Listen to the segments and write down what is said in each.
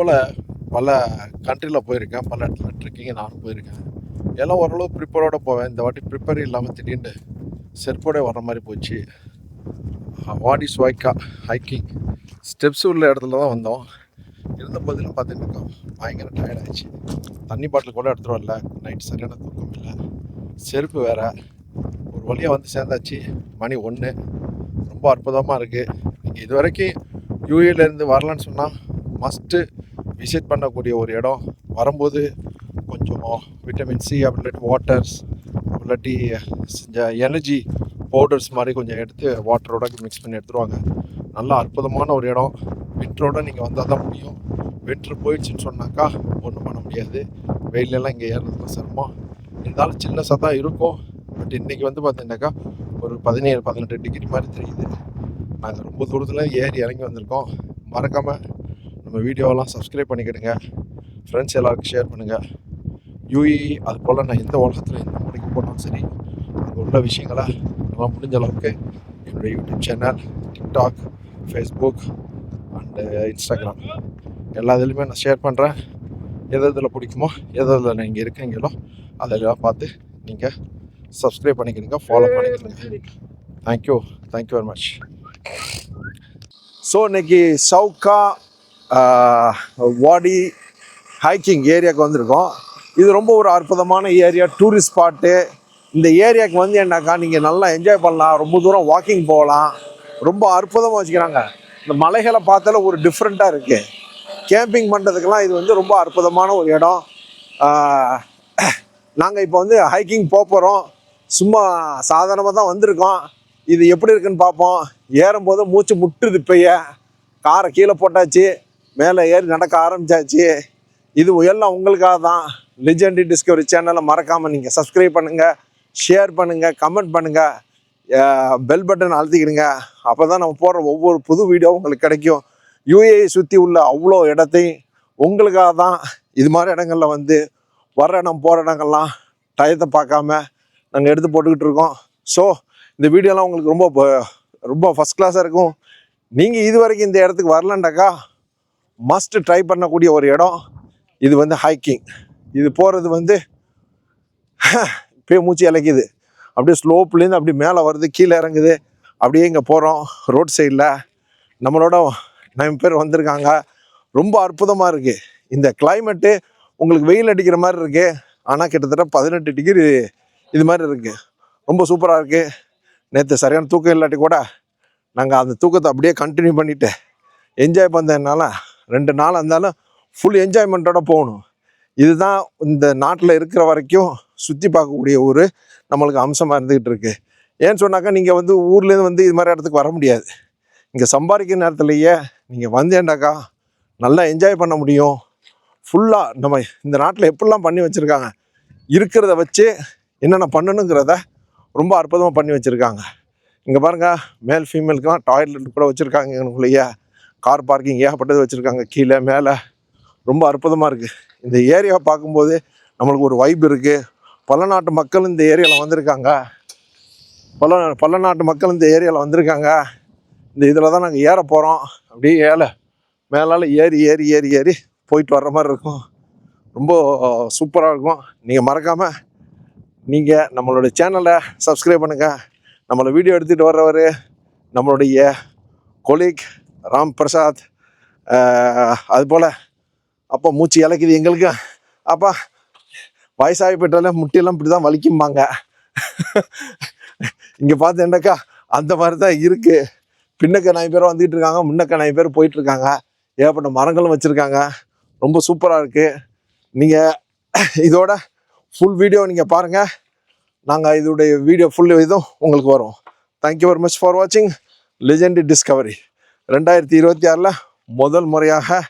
போல் பல கண்ட்ரியில் போயிருக்கேன், பல இடத்துல ட்ரெக்கிங் நானும் போயிருக்கேன். எல்லாம் ஓரளவு ப்ரிப்பரோடு போவேன். இந்த வாட்டி ப்ரிப்பேர் இல்லாமல் திடீர்னு செருப்போட வர்ற மாதிரி போச்சு. வாடி ஸ்வைக்கா ஹைக்கிங் ஸ்டெப்ஸ் உள்ள இடத்துல தான் வந்தோம். இருந்த போதிலும் பார்த்துட்டு பயங்கர டயர்டாகிடுச்சு. தண்ணி பாட்டில் கூட எடுத்துகிட்டு வரல. நைட் சரியான தூக்கம் இல்லை, செருப்பு வேறு. ஒரு வழியாக வந்து சேர்ந்தாச்சு. மணி 1. ரொம்ப அற்புதமாக இருக்குது. நீங்கள் இது வரைக்கும் யூஏலேருந்து வரலான்னு சொன்னால் மஸ்ட்டு விசிட் பண்ணக்கூடிய ஒரு இடம். வரும்போது கொஞ்சம் விட்டமின் சி அப்படி இல்லாட்டி வாட்டர்ஸ் இல்லாட்டி எனர்ஜி பவுடர்ஸ் மாதிரி கொஞ்சம் எடுத்து வாட்டரோட மிக்ஸ் பண்ணி எடுத்துருவாங்க. நல்லா அற்புதமான ஒரு இடம். வின்டரோடு நீங்கள் வந்தால் தான் முடியும். வின்ட்ரு போயிடுச்சுன்னு சொன்னாக்கா ஒன்றும் பண்ண முடியாது. வெயிலெல்லாம் இங்கே ஏறுறதுலாம் சிரமம். இருந்தாலும் சின்னஸாக தான் இருக்கும். பட் இன்றைக்கி வந்து பார்த்தீங்கன்னாக்கா ஒரு 17-18 டிகிரி மாதிரி தெரியுது. நாங்கள் ரொம்ப தூரத்தில் ஏறி இறங்கி வந்திருக்கோம். மறக்காமல் நம்ம வீடியோவெல்லாம் சப்ஸ்கிரைப் பண்ணிக்கிடுங்க. ஃப்ரெண்ட்ஸ் எல்லாருக்கும் ஷேர் பண்ணுங்கள். யூஏஇ அது போல் நான் எந்த உலகத்தில் எந்த மூலைக்கு போனாலும் சரி, அங்கே உள்ள விஷயங்களை நல்லா முடிஞ்ச அளவுக்கு என்னுடைய YouTube channel, TikTok, Facebook and Instagram எல்லா இதுலையுமே நான் ஷேர் பண்ணுறேன். எது இதில் பிடிக்குமோ, எதில் நீங்கள் இருக்கீங்களோ அதெல்லாம் பார்த்து நீங்கள் சப்ஸ்கிரைப் பண்ணிக்கிறீங்க, ஃபாலோ பண்ணிக்கிறீங்க. Thank you very much. ஸோ இன்றைக்கி சவுக்கா வாடி ஹைக்கிங் ஏரியாவுக்கு வந்திருக்கோம். இது ரொம்ப ஒரு அற்புதமான ஏரியா, டூரிஸ்ட் ஸ்பாட்டு. இந்த ஏரியாவுக்கு வந்து என்னக்கா நீங்கள் நல்லா என்ஜாய் பண்ணலாம், ரொம்ப தூரம் வாக்கிங் போகலாம். ரொம்ப அற்புதமாக வச்சுக்கிறாங்க. இந்த மலைகளை பார்த்தால ஒரு டிஃப்ரெண்ட்டாக இருக்குது. கேம்பிங் பண்ணுறதுக்கெல்லாம் இது வந்து ரொம்ப அற்புதமான ஒரு இடம். நாங்கள் இப்போ வந்து ஹைக்கிங் போகிறோம். சும்மா சாதாரணமாக தான் வந்திருக்கோம். இது எப்படி இருக்குன்னு பார்ப்போம். ஏறும்போது மூச்சு முட்டுது. இப்போயே காரை கீழே போட்டாச்சு, மேலே ஏறி நடக்க ஆரம்பித்தாச்சு. இது எல்லாம் உங்களுக்காக தான். லெஜெண்டரி டிஸ்கவரி சேனலை மறக்காமல் நீங்கள் சப்ஸ்கிரைப் பண்ணுங்கள், ஷேர் பண்ணுங்கள், கமெண்ட் பண்ணுங்கள், பெல் பட்டன் அழுத்திக்கிடுங்க. அப்போ தான் நம்ம போடுற ஒவ்வொரு புது வீடியோவும் உங்களுக்கு கிடைக்கும். யூஏஇ சுற்றி உள்ள அவ்வளோ இடத்தையும் உங்களுக்காக தான் இது மாதிரி இடங்களில் வந்து வர்ற இடம் போகிற இடங்கள்லாம் டயத்தை பார்க்காம நாங்கள் எடுத்து போட்டுக்கிட்டு இருக்கோம். ஸோ இந்த வீடியோலாம் உங்களுக்கு ரொம்ப ஃபஸ்ட் கிளாஸாக இருக்கும். நீங்கள் இது வரைக்கும் இந்த இடத்துக்கு வரலண்டாக்கா மஸ்ட்டு ட்ரை பண்ணக்கூடிய ஒரு இடம் இது வந்து ஹைக்கிங். இது போகிறது வந்து இப்போயே மூச்சு இலைக்குது. அப்படியே ஸ்லோப்லேருந்து அப்படியே மேலே வருது, கீழே இறங்குது. அப்படியே இங்கே போகிறோம். ரோட் சைடில் நம்மளோட 9 பேர் வந்திருக்காங்க. ரொம்ப அற்புதமாக இருக்குது. இந்த கிளைமேட்டு உங்களுக்கு வெயில் அடிக்கிற மாதிரி இருக்குது. ஆனால் கிட்டத்தட்ட 18 டிகிரி இது மாதிரி இருக்குது. ரொம்ப சூப்பராக இருக்குது. நேற்று சரியான தூக்கம் இல்லாட்டி கூட நாங்கள் அந்த தூக்கத்தை அப்படியே கண்டினியூ பண்ணிவிட்டு என்ஜாய் பண்ணதுனால 2 நாள் இருந்தாலும் ஃபுல் என்ஜாய்மெண்ட்டோடு போகணும். இதுதான் இந்த நாட்டில் இருக்கிற வரைக்கும் சுற்றி பார்க்கக்கூடிய ஒரு நம்மளுக்கு அம்சமாக இருந்துக்கிட்டு இருக்குது. ஏன்னு சொன்னாக்கா நீங்கள் வந்து ஊர்லேருந்து வந்து இது மாதிரி இடத்துக்கு வர முடியாது. இங்கே சம்பாதிக்கிற நேரத்துலையே நீங்கள் வந்தேன்டாக்கா நல்லா என்ஜாய் பண்ண முடியும். ஃபுல்லாக நம்ம இந்த நாட்டில் எப்படிலாம் பண்ணி வச்சுருக்காங்க, இருக்கிறத வச்சு என்னென்ன பண்ணணுங்கிறத ரொம்ப அற்புதமாக பண்ணி வச்சுருக்காங்க. இங்கே பாருங்கள், மேல் ஃபீமேலுக்கெலாம் டாய்லெட் கூட வச்சுருக்காங்க. எங்களுக்குள்ளேயே கார் பார்க்கிங் ஏகப்பட்டது வச்சுருக்காங்க, கீழே மேலே. ரொம்ப அற்புதமாக இருக்குது. இந்த ஏரியாவை பார்க்கும்போது நம்மளுக்கு ஒரு வைப் இருக்குது. பல நாட்டு மக்கள் இந்த ஏரியாவில் வந்திருக்காங்க. பல நாட்டு மக்கள் இந்த ஏரியாவில் வந்திருக்காங்க. இந்த இதில் தான் நாங்கள் ஏற போகிறோம். அப்படியே மேலால் ஏறி போயிட்டு வர்ற மாதிரி இருக்கும். ரொம்ப சூப்பராக இருக்கும். நீங்கள் மறக்காமல் நீங்கள் நம்மளுடைய சேனலை சப்ஸ்கிரைப் பண்ணுங்கள். நம்மளை வீடியோ எடுத்துகிட்டு வர்றவர் நம்மளுடைய கொலீக் ராம் பிரசாத். அதுபோல் அப்போ மூச்சு இலைக்குது எங்களுக்கு. அப்பா வயசாகி போயிட்டாலே முட்டியெல்லாம் இப்படி தான் வலிக்கும்பாங்க. இங்கே பார்த்தேன்டாக்கா அந்த மாதிரி தான் இருக்குது. பின்னக்க 9 பேர் வந்துகிட்டு இருக்காங்க, முன்னக்க 9 பேர் போயிட்டுருக்காங்க. ஏகப்பட்ட மரங்களும் வச்சுருக்காங்க. ரொம்ப சூப்பராக இருக்குது. நீங்கள் இதோட ஃபுல் வீடியோ நீங்கள் பாருங்கள். நாங்கள் இதோடைய வீடியோ ஃபுல் இதுவும் உங்களுக்கு வரும். தேங்க்யூ வெரி மச் ஃபார் வாட்சிங் லெஜெண்டரி டிஸ்கவரி. 2026 முதல் முறையாக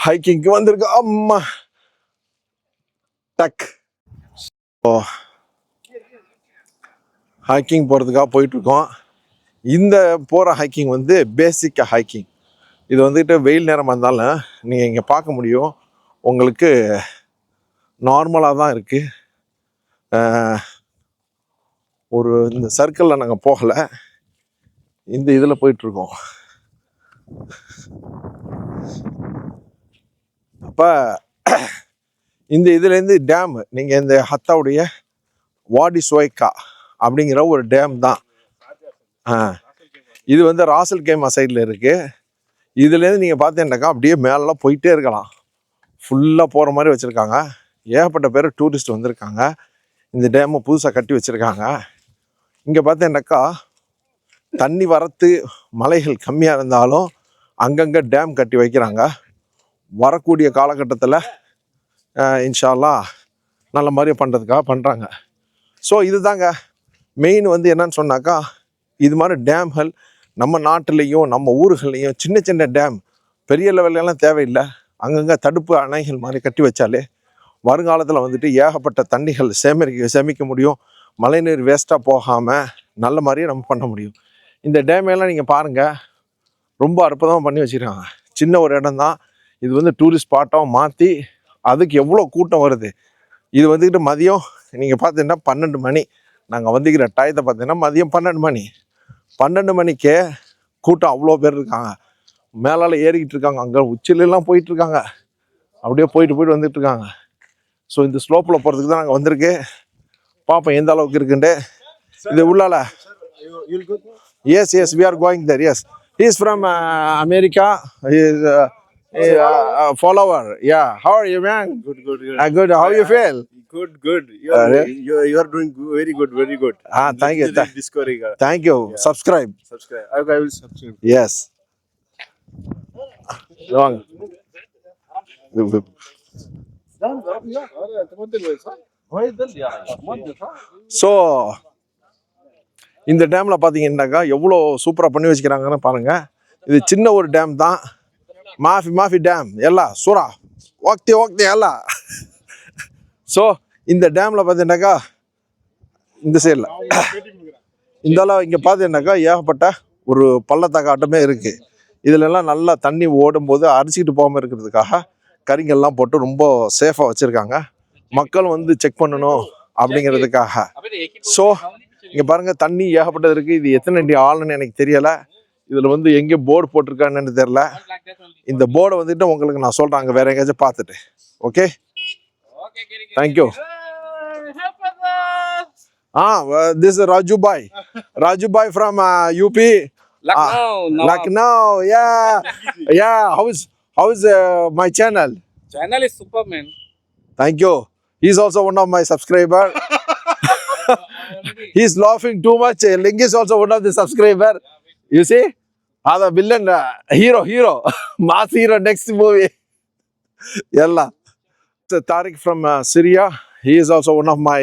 ஹைக்கிங்க்கு வந்திருக்கு. அம்மா டக். ஹைக்கிங் போகிறதுக்காக போயிட்டுருக்கோம். இந்த போகிற ஹைக்கிங் வந்து பேசிக்காக ஹைக்கிங். இது வந்துட்டு வெயில் நேரமாக இருந்தாலும் நீங்கள் இங்கே பார்க்க முடியும். உங்களுக்கு நார்மலாக தான் இருக்குது. ஒரு இந்த சர்க்கிளில் நாங்கள் போகலை, இந்த இதில் போயிட்டுருக்கோம். அப்போ இந்த இதுலேருந்து டேம் நீங்கள் இந்த ஹத்தாவுடைய வாடி சோய்கா அப்படிங்கிற ஒரு டேம் தான். இது வந்து ராசல் கேமா சைடில் இருக்குது. இதுலேருந்து நீங்கள் பார்த்தீங்கன்னாக்கா அப்படியே மேலெலாம் போயிட்டே இருக்கலாம். ஃபுல்லாக போகிற மாதிரி வச்சுருக்காங்க. ஏகப்பட்ட பேர் டூரிஸ்ட் வந்திருக்காங்க. இந்த டேமை புதுசாக கட்டி வச்சுருக்காங்க. இங்கே பார்த்தீங்கன்னாக்கா தண்ணி வரத்து மலைகள் கம்மியாக இருந்தாலும் அங்கங்கே டேம் கட்டி வைக்கிறாங்க. வரக்கூடிய காலகட்டத்தில் இன்ஷா அல்லாஹ் நல்ல மாதிரியே பண்ணுறதுக்காக பண்ணுறாங்க. ஸோ இதுதாங்க மெயின் வந்து என்னன்னு சொன்னாக்கா, இது மாதிரி டேம்கள் நம்ம நாட்டிலையும் நம்ம ஊர்கள்லையும் சின்ன சின்ன டேம் பெரிய லெவல்லாம் தேவையில்லை. அங்கங்கே தடுப்பு அணைகள் மாதிரி கட்டி வச்சாலே வருங்காலத்தில் வந்துட்டு ஏகப்பட்ட தண்ணிகள் சேமிக்க முடியும். மழைநீர் வேஸ்ட்டாக போகாமல் நல்ல மாதிரியே நம்ம பண்ண முடியும். இந்த டேமையெல்லாம் நீங்கள் பாருங்கள், ரொம்ப அற்புதமாக பண்ணி வச்சுருக்காங்க. சின்ன ஒரு இடம் தான். இது வந்து டூரிஸ்ட் ஸ்பாட்டாக மாற்றி அதுக்கு எவ்வளோ கூட்டம் வருது. இது வந்துக்கிட்டு மதியம் நீங்கள் பார்த்தீங்கன்னா 12 மணி, நாங்கள் வந்துக்கிற டயத்தை பார்த்தீங்கன்னா மதியம் 12 மணி. 12 மணிக்கே கூட்டம் அவ்வளோ பேர் இருக்காங்க. மேலால் ஏறிக்கிட்டு இருக்காங்க, அங்கே உச்சிலெல்லாம் போயிட்டுருக்காங்க, அப்படியே போயிட்டு வந்துட்டு இருக்காங்க. ஸோ இந்த ஸ்லோப்பில் போகிறதுக்கு தான் நாங்கள் வந்திருக்கு. பார்ப்போம் எந்த அளவுக்கு இருக்குன்ட்டு. இது உள்ளால yes we are going there. Yes, he is from America. He is follower. Yeah, how are you, man? Good. Good. How you feel? Good. You are doing very good. Thank you. Discovery. Thank you. Yeah. Subscribe. I will subscribe. Yes. Long. So இந்த டேமில் பார்த்தீங்கன்னாக்கா எவ்வளோ சூப்பராக பண்ணி வச்சுக்கிறாங்கன்னு பாருங்கள். இது சின்ன ஒரு டேம் தான். மாஃபி டேம் எல்லா சூறா ஓகே எல்லா. ஸோ இந்த டேமில் பார்த்தீங்கன்னாக்கா இந்த சைடில் இந்தளவு இங்கே பார்த்தீங்கன்னாக்கா ஏகப்பட்ட ஒரு பள்ளத்தாக்காட்டமே இருக்குது. இதிலெல்லாம் நல்லா தண்ணி ஓடும்போது அரிச்சிக்கிட்டு போகாமல் இருக்கிறதுக்காக கரிங்கெல்லாம் போட்டு ரொம்ப சேஃபாக வச்சுருக்காங்க. மக்கள் வந்து செக் பண்ணணும் அப்படிங்கிறதுக்காக. ஸோ இங்கே பாருங்கள், தண்ணி ஏகப்பட்டது இருக்குது. இது எத்தனை அடி ஆளுன்னு எனக்கு தெரியலை. இதில் வந்து எங்கே போர்டு போட்டிருக்கான்னு தெரில. இந்த போர்டை வந்துட்டு உங்களுக்கு நான் சொல்கிறேன் அங்கே வேறு எங்கேயாச்சும் பார்த்துட்டு. Okay, thank you. This is Raju Bhai from UP. Lucknow. Yeah. How is my channel? Channel is super, man. Thank you. He's also one of my subscriber. He's laughing too much. Ling is also one of the subscriber. You see? The villain hero. Mass hero next movie. Yalla. So Tariq from Syria. He is also one of my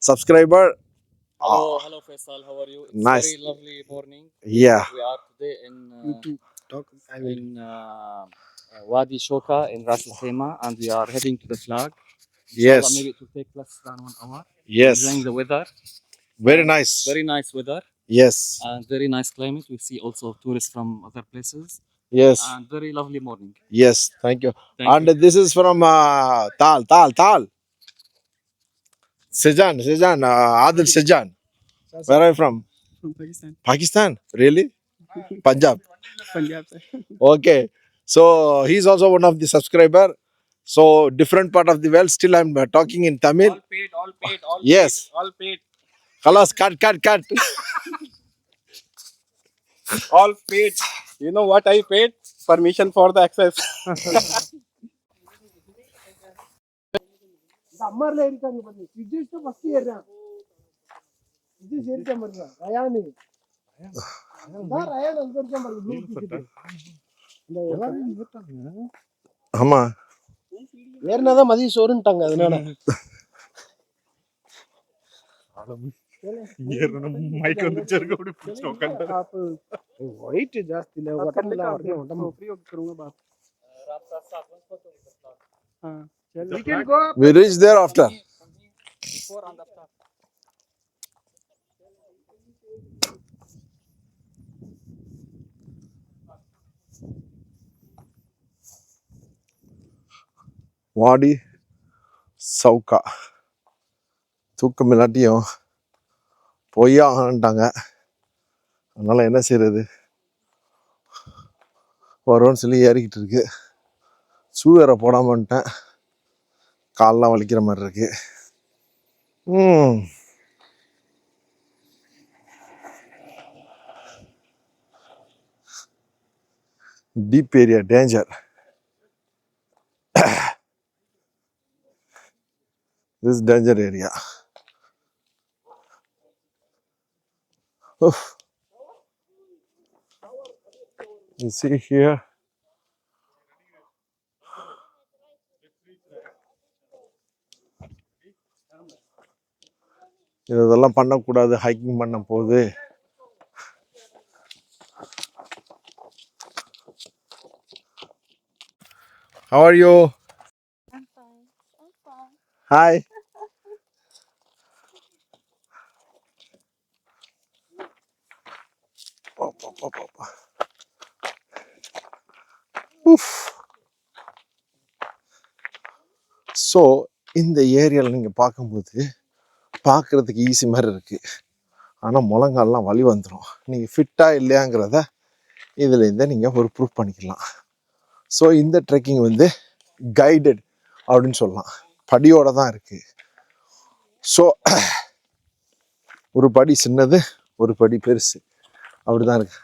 subscriber. Hello Faisal, how are you? It's Nice. Very lovely morning. Yeah. We are today in Wadi Shoka in Ras Al Khaimah, and we are heading to the flag. Yes. Inshallah, maybe it will take less than 1 hour. Yes. Enjoying the weather. Very nice. Very nice weather Yes. and very nice climate. We see also tourists from other places Yes. and very lovely morning. Yes. Thank you. Thank And this is from Tal. Sejan. Adil Sejan. Where are you from? From Pakistan. Pakistan? Really? Punjab. Punjab sir. Okay. So he's also one of the subscriber. So different part of the world. Still I'm talking in Tamil. All paid. Yes. All paid. Khalas, cut. All paid. You know what I paid? Permission for the access. சம்மர்ல இருக்காங்க பாருங்க. Vijay's first ஏறான். விஜய் ஏறிட்டான் பாருங்க. ரயானி. ரயான் அங்க இருக்கான் பாருங்க. Blue T-shirt. இந்த எல்லாரும் ஏறிட்டாங்க. ஆமா. ஏறினாதான் மதிய சோறுன்ட்டாங்க அதனால. மைக் வந்து செருக்க அப்படி பிடிச்சு உட்கார்ந்து. ஒயிட் ஜாஸ்தி இல்ல உடம்புல உடம்பு फ्री होकर करूंगा बात. हां चल We can go. We reach there after. Before on the start. வாடி சவுக்கா. தூக்கம் இல்லாட்டியும் போய் ஆகணுன்ட்டாங்க. அதனால என்ன செய்யறது, வரோன்னு சொல்லி ஏறிக்கிட்டு இருக்கு. ஷூ வேற போடாம வந்துட்டேன். கால்லாம் வலிக்கிற மாதிரி இருக்கு. Deep area, danger. This danger area. You see here. இதெல்லாம் பண்ணக்கூடாது ஹைக்கிங் பண்ண போது. How are you? I'm fine. I'm fine. Hi. So இந்த ஏரியாவில் நீங்கள் பார்க்கும்போது பார்க்குறதுக்கு ஈஸி மாதிரி இருக்குது. ஆனால் முழங்கால்லாம் வலி வந்துடும். நீங்கள் ஃபிட்டாக இல்லையாங்கிறத இதுலேருந்தே நீங்கள் ஒரு ப்ரூஃப் பண்ணிக்கலாம். ஸோ இந்த ட்ரெக்கிங் வந்து கைடட் அப்படின்னு சொல்லலாம். படியோடு தான் இருக்குது. ஸோ ஒரு படி சின்னது, ஒரு படி பெருசு, அப்படி தான் இருக்கு.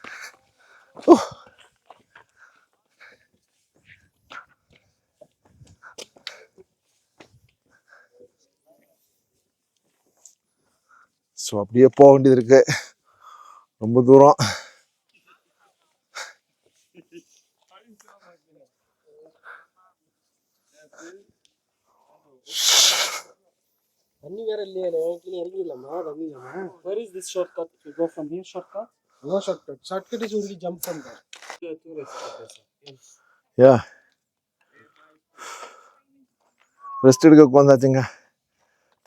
ஸோ அப்படியே போக வேண்டியது இருக்கு, ரொம்ப தூரம். தண்ணி வேற இல்லையா? கீழே இறங்கிடலாமா? தண்ணிலாமா? Where is this shortcut? If you go from here, shortcut? No shortcut. Shortcut is only jump from there. Yeah rest எடுக்க உட்காந்தாச்சுங்க.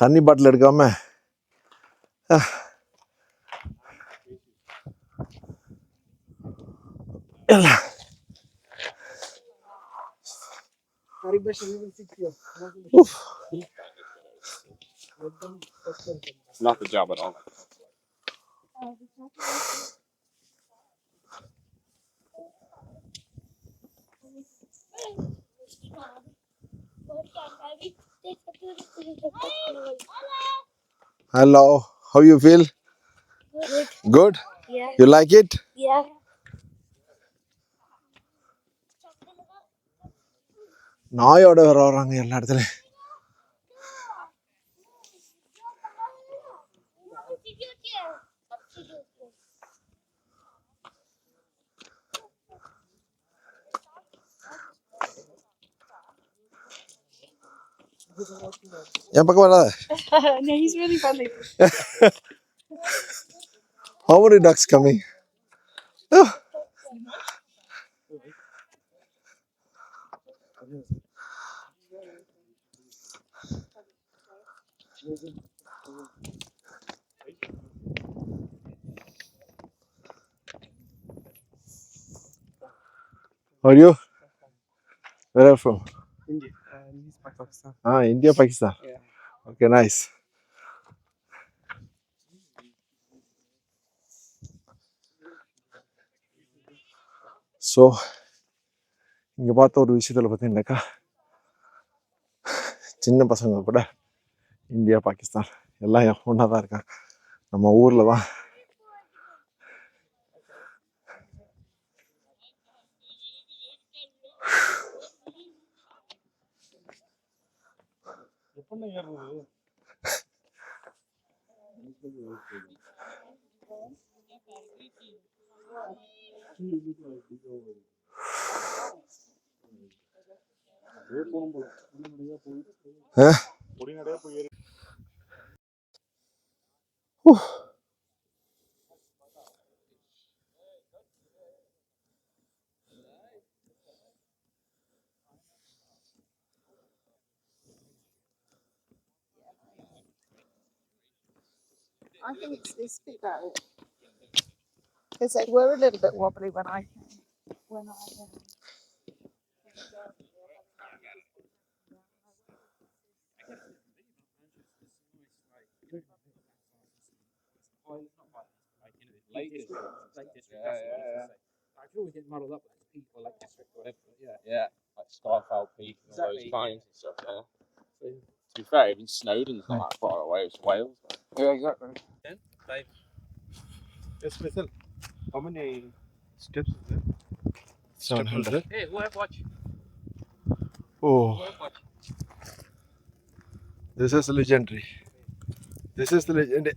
தண்ணி பாட்டில் எடுக்காம Not the job at all. Hello, how you feel? Good. Good? Yeah. You like it? Yeah. நாயோட வேற வர்றாங்க எல்லா இடத்துலையும். என் பக்கம் வராத. No, he's really friendly. How many ducks coming? How are you? Where are you from? India. He's Pakistan. India, Pakistan. Yeah. Okay, nice. So இங்கே பார்த்த ஒரு விஷயத்தில் பார்த்தீங்கன்னாக்கா, சின்ன பசங்க கூட இந்தியா, பாகிஸ்தான் எல்லாம் ஒன்றா தான் இருக்காங்க. நம்ம ஊரில் தான் I think it's this bit though, because they were a little bit wobbly when I I can always get muddled up with or like district or whatever. Yeah, like Scarfell Peak and all those pines and stuff. Yeah. So, to be fair, even Snowdon's not that far away. It's Wales. Yeah, exactly. Special. How many steps is there? 700. Hey, whoever watch. Oh, this is legendary. This is the legendary.